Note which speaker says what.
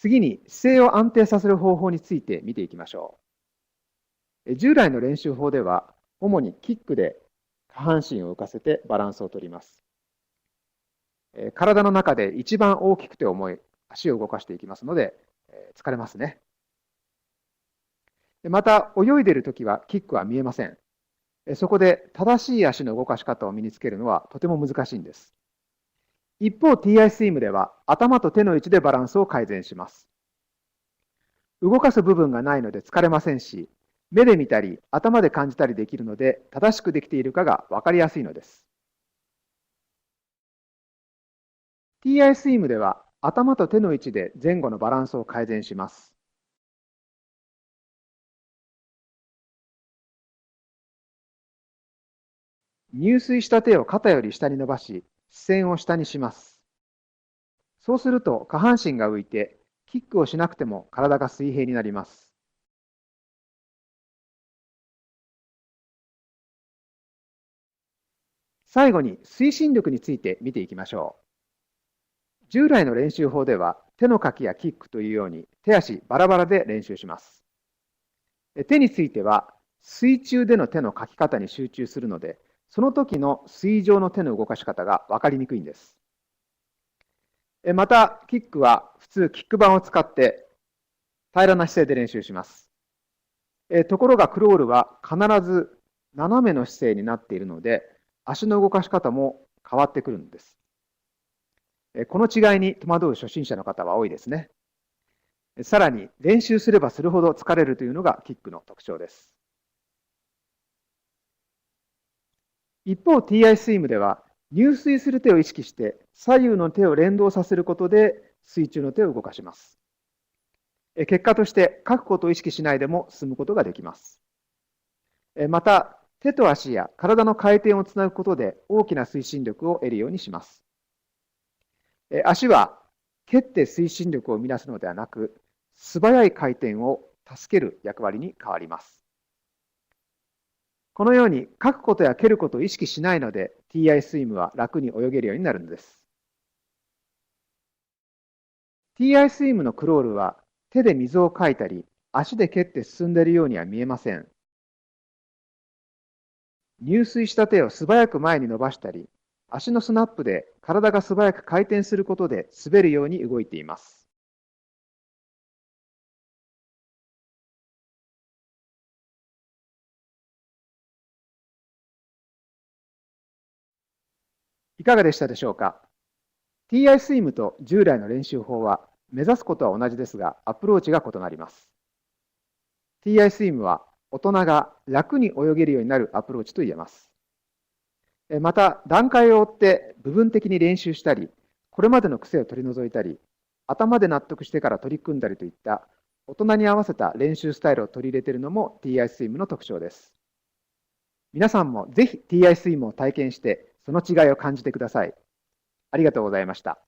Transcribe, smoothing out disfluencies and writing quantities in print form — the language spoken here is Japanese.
Speaker 1: 次に姿勢を安定させる方法について見ていきましょう。従来の練習法では、主にキックで下半身を浮かせてバランスをとります。体の中で一番大きくて重い足を動かしていきますので、疲れますね。また、泳いでいるときはキックは見えません。そこで正しい足の動かし方を身につけるのはとても難しいんです。一方、TI スイムでは頭と手の位置でバランスを改善します。動かす部分がないので疲れませんし、目で見たり頭で感じたりできるので、正しくできているかが分かりやすいのです。TI スイムでは頭と手の位置で前後のバランスを改善します。入水した手を肩より下に伸ばし、視線を下にします。そうすると下半身が浮いて、キックをしなくても体が水平になります。最後に推進力について見ていきましょう。従来の練習法では手のかきやキックというように手足バラバラで練習します。手については水中での手のかき方に集中するので、その時の水上の手の動かし方が分かりにくいんです。また、キックは普通キック板を使って平らな姿勢で練習します。ところがクロールは必ず斜めの姿勢になっているので、足の動かし方も変わってくるんです。この違いに戸惑う初心者の方は多いですね。さらに練習すればするほど疲れるというのがキックの特徴です。一方、TI スイムでは入水する手を意識して左右の手を連動させることで水中の手を動かします。結果として書くことを意識しないでも進むことができます。また、手と足や体の回転をつなぐことで大きな推進力を得るようにします。足は蹴って推進力を生み出すのではなく、素早い回転を助ける役割に変わります。このように書くことや蹴ることを意識しないので、TI スイムは楽に泳げるようになるのです。TI スイムのクロールは手で水をかいたり、足で蹴って進んでいるようには見えません。入水した手を素早く前に伸ばしたり、足のスナップで体が素早く回転することで滑るように動いています。いかがでしたでしょうか。 TI スイムと従来の練習法は目指すことは同じですが、アプローチが異なります。TI スイムは大人が楽に泳げるようになるアプローチと言えます。また、段階を追って部分的に練習したり、これまでの癖を取り除いたり、頭で納得してから取り組んだりといった大人に合わせた練習スタイルを取り入れているのも TI スイムの特徴です。皆さんもぜひ TI スイムを体験して、その違いを感じてください。ありがとうございました。